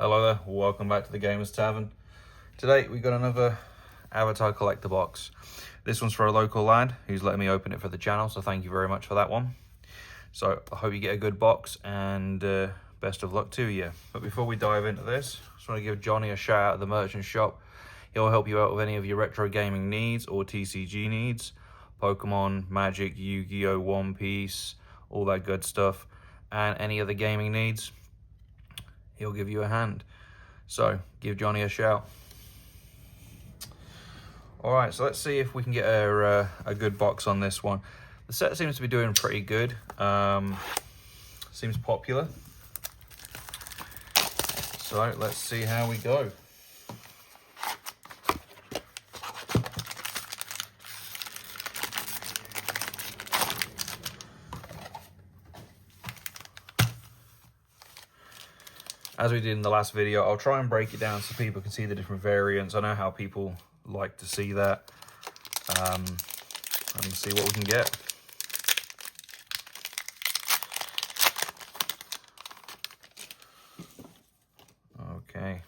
Hello there, welcome back to the Gamers Tavern. Today we got another Avatar Collector box. This one's for a local lad who's letting me open it for the channel, so thank you very much for that one. So I hope you get a good box and best of luck to you. But before we dive into this, I just want to give Johnny a shout out at the merchant shop. He'll help you out with any of your retro gaming needs or TCG needs. Pokemon, Magic, Yu-Gi-Oh, One Piece, all that good stuff. And any other gaming needs, he'll give you a hand. So give Johnny a shout. All right, so let's see if we can get a good box on this one. The set seems to be doing pretty good. Seems popular. So let's see how we go. As we did in the last video, I'll try and break it down so people can see the different variants. I know how people like to see that. And see what we can get. Okay.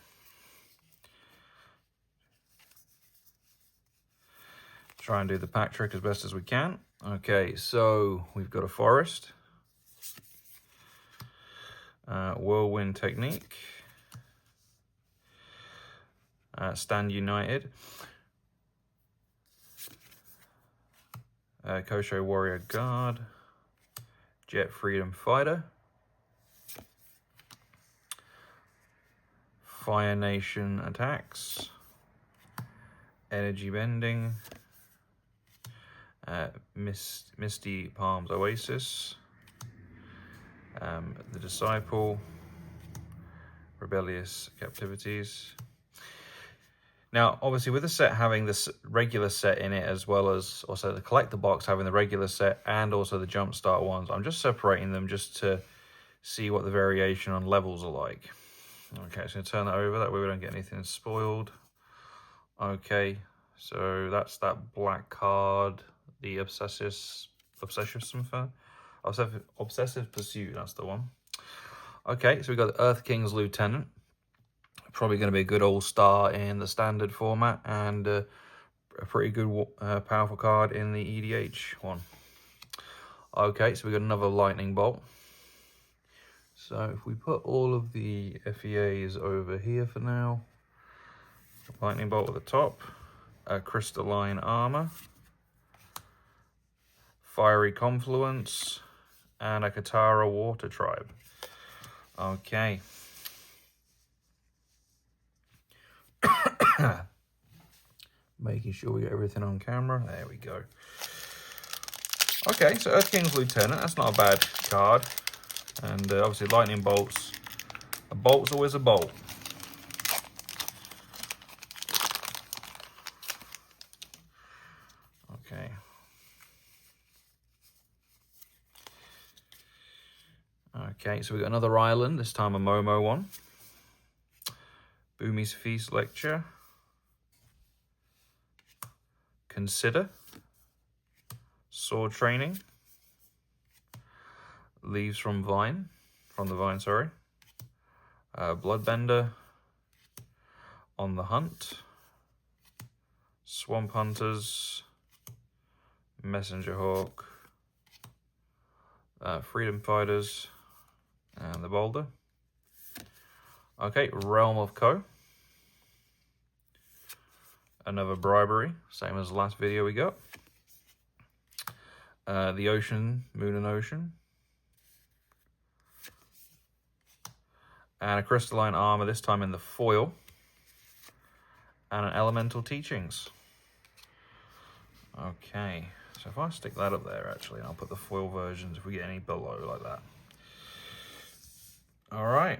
Try and do the pack trick as best as we can. Okay, so we've got a forest. Whirlwind Technique, Stand United, Kosho Warrior Guard, Jet Freedom Fighter, Fire Nation Attacks, Energy Bending, Misty Palms Oasis, the Disciple, Rebellious Captivities. Now, obviously, with the set having this regular set in it, as well as also the collector box having the regular set and also the Jumpstart ones, I'm just separating them just to see what the variation on levels are like. Okay, so I'm going to turn that over, that way we don't get anything spoiled. Okay, so that's that black card, the Obsessive Pursuit, that's the one. Okay, so we got the Earth King's Lieutenant. Probably going to be a good all-star in the standard format, and a pretty good powerful card in the EDH one. Okay, so we got another Lightning Bolt. So if we put all of the FEAs over here for now, Lightning Bolt at the top, Crystalline Armor, Fiery Confluence, and a Katara Water Tribe. Okay. Making sure we get everything on camera. There we go. Okay, so Earth King's Lieutenant, that's not a bad card. And obviously Lightning Bolts. A bolt's always a bolt. Okay. Okay, so we got another island, this time a Momo one. Bumi's Feast Lecture. Consider. Sword Training. Leaves from the Vine, Bloodbender. On the Hunt. Swamp Hunters. Messenger Hawk. Freedom Fighters. And the Boulder. Okay, Realm of Ko. Another Bribery, same as the last video we got. The Ocean, Moon and Ocean. And a Crystalline Armor, this time in the foil. And an Elemental Teachings. Okay, so if I stick that up there actually, and I'll put the foil versions if we get any below like that. All right.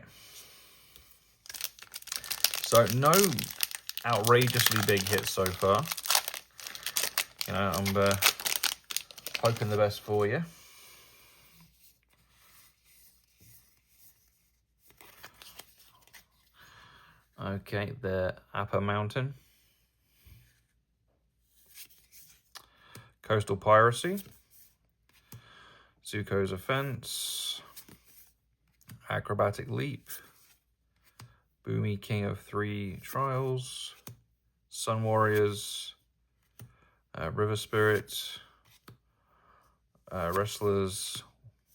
So no outrageously big hits so far. You know, I'm hoping the best for you. Okay, the Upper Mountain. Coastal Piracy. Zuko's Offense. Acrobatic Leap. Boomy, King of Three Trials, Sun Warriors, River Spirit, Wrestlers,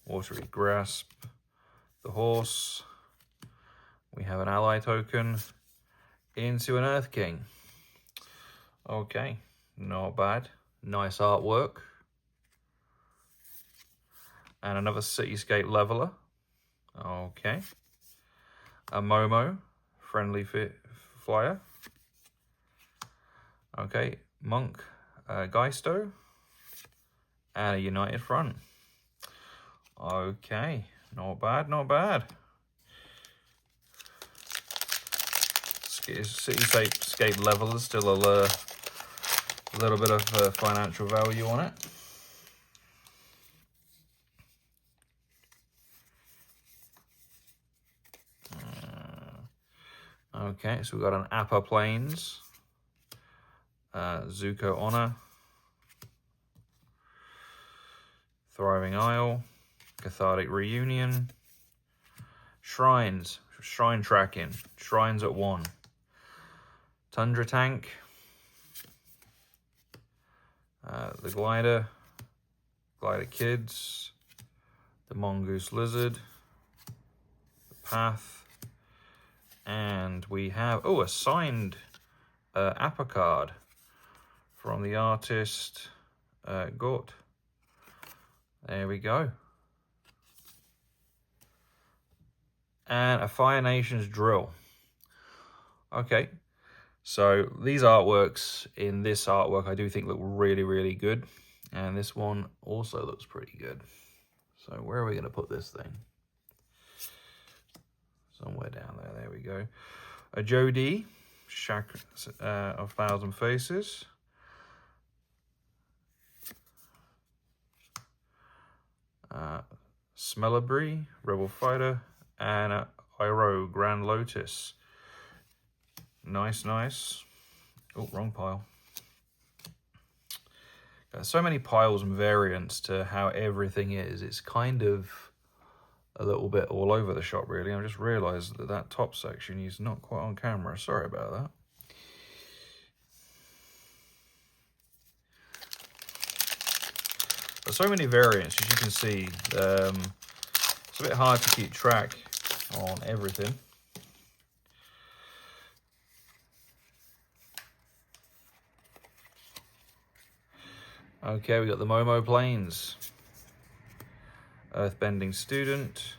Watery Grasp, the Horse. We have an ally token into an Earth King. Okay, not bad. Nice artwork. And another Cityscape Leveler. Okay. A Momo, Friendly Flyer. Okay, Monk, Geisto, and a United Front. Okay, not bad, not bad. Cityscape Leveler, still a little bit of financial value on it. Okay, so we've got an Appa Plains, Zuko Honor, Thriving Isle, Cathartic Reunion, Shrines, Shrine Tracking, Shrines at 1, Tundra Tank, the Glider, Glider Kids, the Mongoose Lizard, the Path, and we have, a signed Appa card from the artist Gort. There we go. And a Fire Nations Drill. Okay, so these artworks in this artwork I do think look really, really good. And this one also looks pretty good. So where are we going to put this thing? Somewhere down there. There we go. A Jodie, Chakra of Thousand Faces. Smellabri, Rebel Fighter, and Iroh, Grand Lotus. Nice, nice. Oh, wrong pile. Got so many piles and variants to how everything is. It's kind of a little bit all over the shop, really. I just realised that that top section is not quite on camera. Sorry about that. There's so many variants, as you can see. It's a bit hard to keep track on everything. Okay, we got the Momo Plains, Earthbending Student,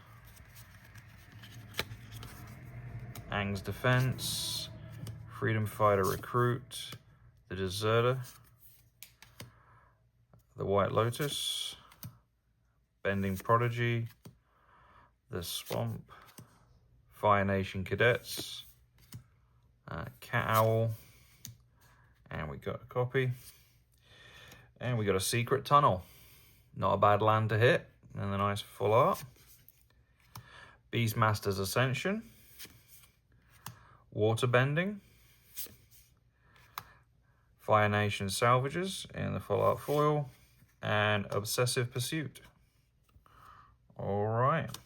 Aang's Defense, Freedom Fighter Recruit, the Deserter, the White Lotus, Bending Prodigy, the Swamp, Fire Nation Cadets, Cat Owl, and we got a copy. And we got a Secret Tunnel. Not a bad land to hit. And a nice full art. Beastmaster's Ascension. Waterbending. Fire Nation Salvages in the full art foil. And Obsessive Pursuit. Alright.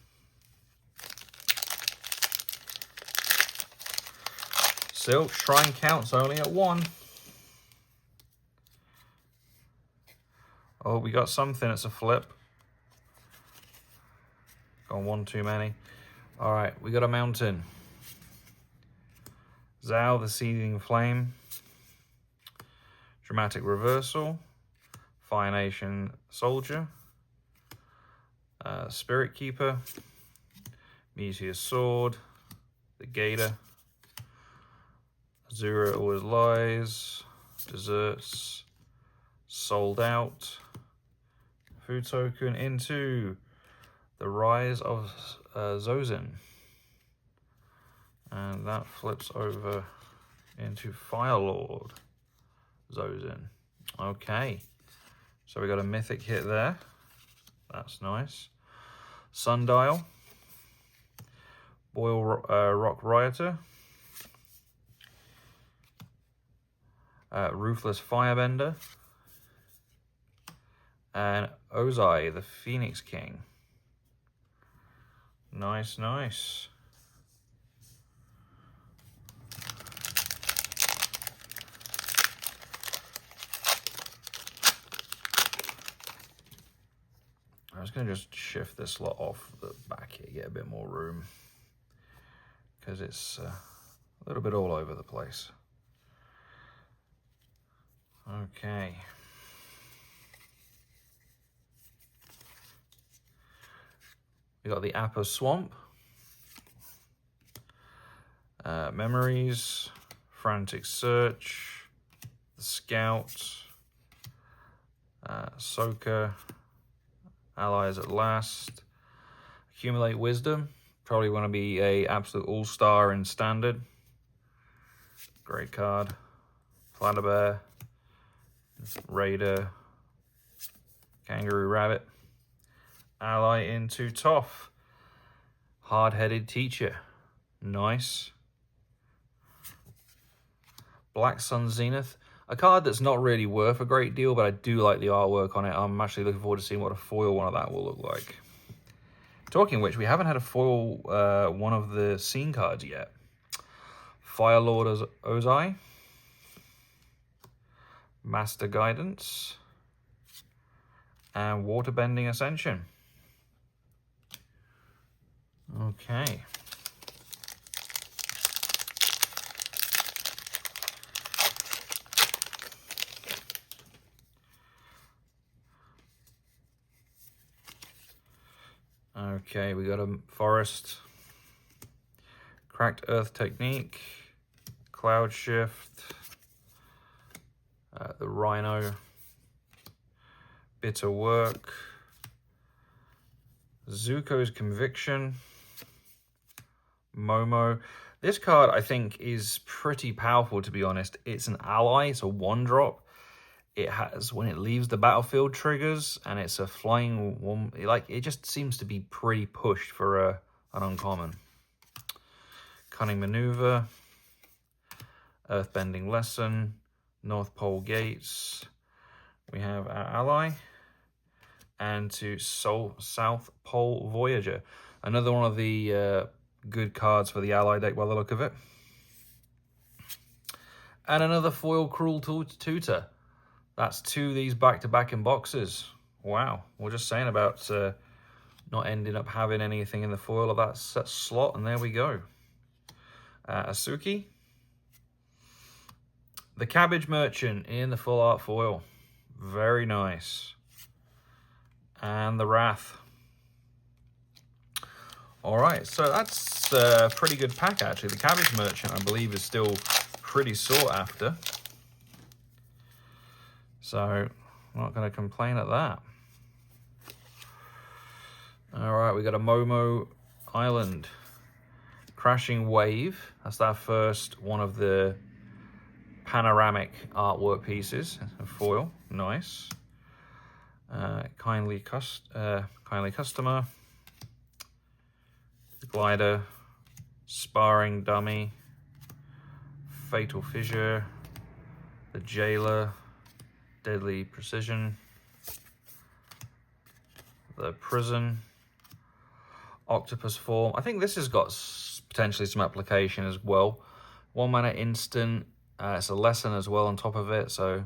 Silk Shrine counts only at 1. Oh, we got something. It's a flip. Got one too many. All right, we got a mountain. Zhao, the Seething Flame. Dramatic Reversal. Fire Nation Soldier. Spirit Keeper. Meteor Sword. The Gator. Azura Always Lies. Desserts. Sold Out. Food token into the Rise of Zozin. And that flips over into Firelord Zozin. Okay. So we got a mythic hit there. That's nice. Sundial. Boil Rock Rioter. Ruthless Firebender. And Ozai, the Phoenix King. Nice, nice. was going to just shift this lot off the back here, get a bit more room, because it's a little bit all over the place. Okay. We got the Appa Swamp, Memories, Frantic Search, the Scout, Soaker, Allies at Last, Accumulate Wisdom, probably want to be a absolute all-star in Standard. Great card. Flanabear, Raider, Kangaroo Rabbit, Ally into Toph, Hard-Headed Teacher, nice. Black Sun Zenith, a card that's not really worth a great deal, but I do like the artwork on it. I'm actually looking forward to seeing what a foil one of that will look like. Talking of which, we haven't had a foil one of the scene cards yet. Firelord Ozai, Master Guidance, and Waterbending Ascension. Okay. Okay, we got a Forest, Cracked Earth Technique, Cloud Shift, the Rhino, Bitter Work, Zuko's Conviction, Momo. This card, I think, is pretty powerful, to be honest. It's an ally, it's a 1-drop. It has, when it leaves the battlefield, triggers, and it's a flying one. Like, it just seems to be pretty pushed for an uncommon. Cunning Maneuver, Earthbending Lesson, North Pole Gates. We have our ally, and to South Pole Voyager. Another one of the good cards for the ally deck by the look of it. And another foil Cruel Tutor. That's 2 of these back-to-back in boxes. Wow. We're just saying about not ending up having anything in the foil of that set slot, and there we go. Asuki. The Cabbage Merchant in the full art foil. Very nice. And the Wrath. All right, so that's a pretty good pack, actually. The Cabbage Merchant, I believe, is still pretty sought after. So, I'm not going to complain at that. All right, we got a Momo Island. Crashing Wave. That's our first one of the panoramic artwork pieces. Foil, nice. Kindly Customer. Glider. Sparring Dummy. Fatal Fissure. The Jailer. Deadly Precision, the Prison, Octopus Form. I think this has got potentially some application as well. 1 mana instant. It's a lesson as well on top of it. So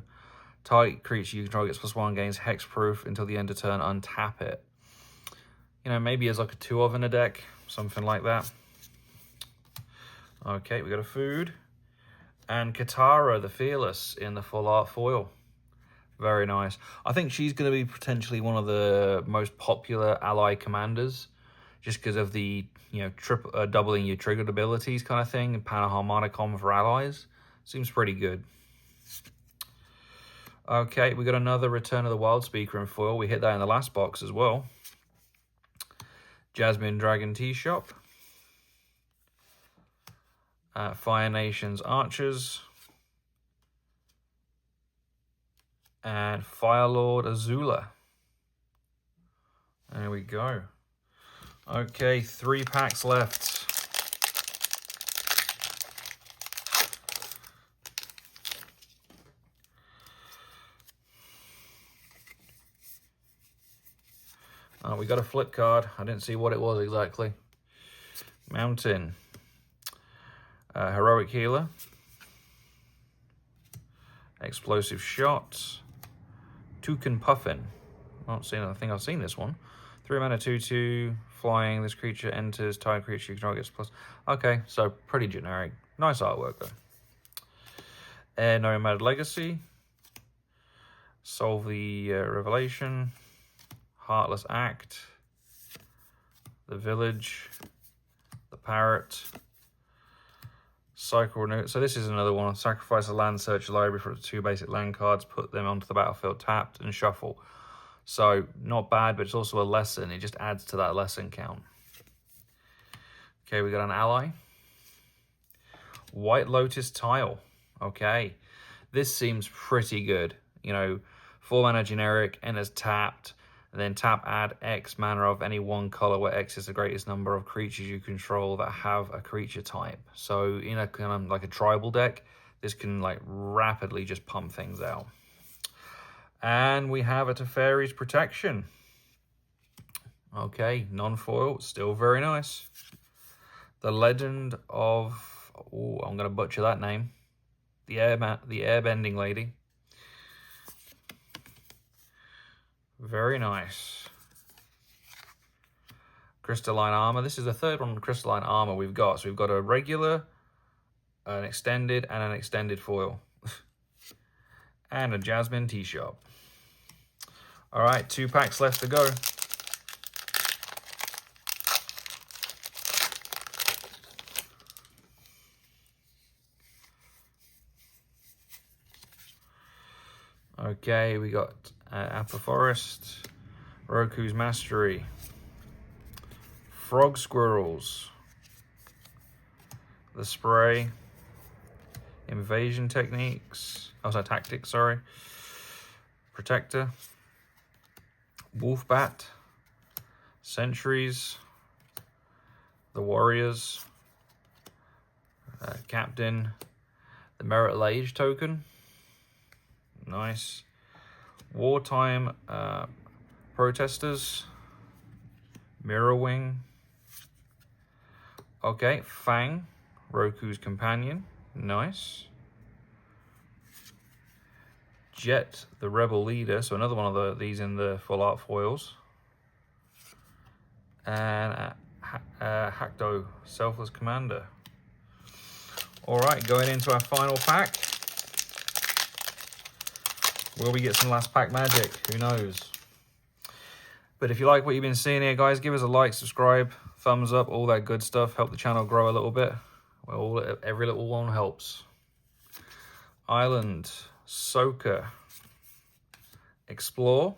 target creature you control gets +1, gains hexproof until the end of turn, untap it. You know, maybe as like a 2 of in a deck, something like that. Okay, we got a Food. And Katara, the Fearless, in the full art foil. Very nice. I think she's going to be potentially one of the most popular ally commanders, just because of the, you know, doubling your triggered abilities kind of thing, and Panharmonicon for allies. Seems pretty good. Okay, we got another Return of the Wild Speaker in foil. We hit that in the last box as well. Jasmine Dragon Tea Shop. Fire Nations Archers. And Firelord Azula. There we go. Okay, 3 packs left. We got a flip card. I didn't see what it was exactly. Mountain. Heroic Healer. Explosive Shot. Toucan Puffin. I think I've seen this one. 3 mana 2/2 flying. This creature enters target creature you control gets plus. Okay, so pretty generic. Nice artwork though. Air Nomad Legacy. Solve the Revelation. Heartless Act. The Village. The Parrot. Cycle Renew. So this is another one. Sacrifice a land, search a library for 2 basic land cards, put them onto the battlefield tapped, and shuffle. So not bad, but it's also a lesson. It just adds to that lesson count. Okay, we got an ally. White Lotus Tile. Okay, this seems pretty good. You know, 4 mana generic, enters tapped, and then tap add X mana of any one color where X is the greatest number of creatures you control that have a creature type. So in a kind of like a tribal deck, this can like rapidly just pump things out. And we have a Teferi's Protection. Okay, non-foil, still very nice. The Legend of, oh, I'm gonna butcher that name. The Airbending Lady. Very nice. Crystalline Armor. This is the third one, Crystalline Armor we've got. So we've got a regular, an extended, and an extended foil. And a Jasmine T-Shop. All right, 2 packs left to go. Okay, we got Apple Forest, Roku's Mastery, Frog Squirrels, the Spray, Invasion Techniques, Tactics, sorry, Protector, Wolfbat, Sentries, the Warriors, Captain, the Merit Lage token, nice, Wartime Protesters, Mirrorwing, okay, Fang, Roku's Companion, nice, Jet, the Rebel Leader, so another one of these in the full art foils. And Hakto, Selfless Commander. All right, going into our final pack. Will we get some last pack magic? Who knows? But if you like what you've been seeing here, guys, give us a like, subscribe, thumbs up, all that good stuff. Help the channel grow a little bit. Well, every little one helps. Island, Soaker, Explore,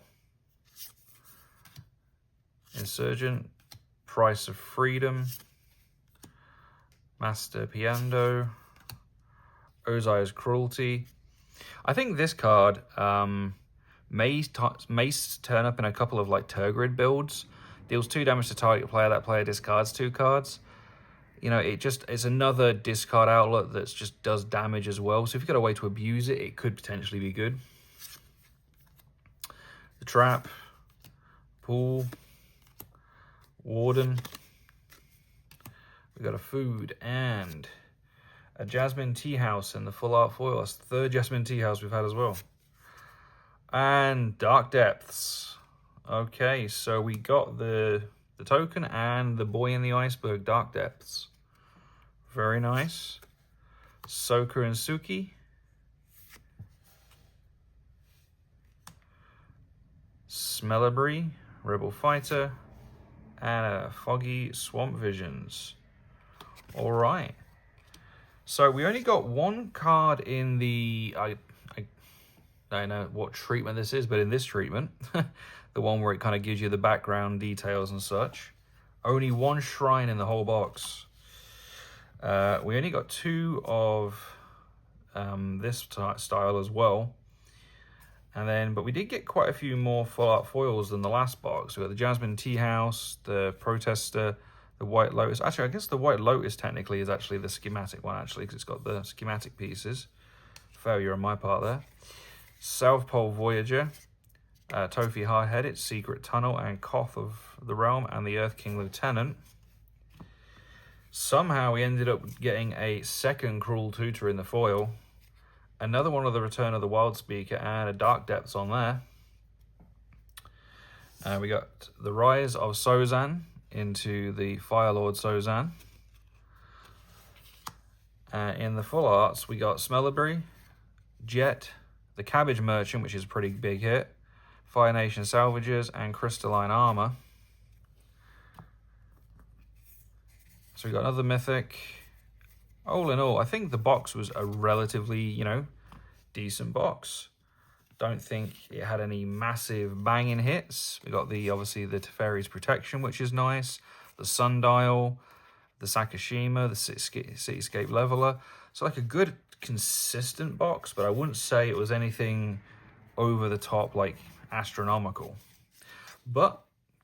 Insurgent, Price of Freedom, Master Piando, Ozai's Cruelty. I think this card may turn up in a couple of like Tergrid builds. Deals 2 damage to target player. That player discards 2 cards. You know, it's another discard outlet that just does damage as well. So if you've got a way to abuse it, it could potentially be good. The Trap, Pool, Warden. We've got a Food and a Jasmine Tea House in the full art foil. That's the 3rd Jasmine Tea House we've had as well. And Dark Depths. Okay, so we got the token and the Boy in the Iceberg, Dark Depths. Very nice. Soaker and Suki. Smellabry, Rebel Fighter. And a Foggy Swamp Visions. All right. So we only got 1 card in the... I don't know what treatment this is, but in this treatment, the one where it kind of gives you the background details and such, only 1 shrine in the whole box. We only got 2 of this style as well. And then, but we did get quite a few more full art foils than the last box. We got the Jasmine Tea House, the Protester, the White Lotus. Actually, I guess the White Lotus technically is actually the schematic one, actually, because it's got the schematic pieces. Failure on my part there. South Pole Voyager, Tofi Hardheaded, Secret Tunnel, and Koth of the Realm, and the Earth King Lieutenant. Somehow we ended up getting a 2nd Cruel Tutor in the foil, another one of the Return of the Wild Speaker, and a Dark Depths on there. We got the Rise of Sozan into the Fire Lord Sozan. In the full arts, we got Smelleberry, Jet, the Cabbage Merchant, which is a pretty big hit, Fire Nation Salvagers, and Crystalline Armor. So we got another Mythic. All in all, I think the box was a relatively, decent box. Don't think it had any massive banging hits. We got obviously the Teferi's Protection, which is nice, the Sundial, the Sakashima, the Cityscape Leveler. So like a good consistent box, but I wouldn't say it was anything over the top, like astronomical. But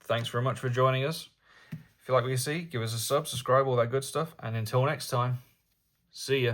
thanks very much for joining us. If you like what you see, give us a sub, subscribe, all that good stuff. And until next time, see ya.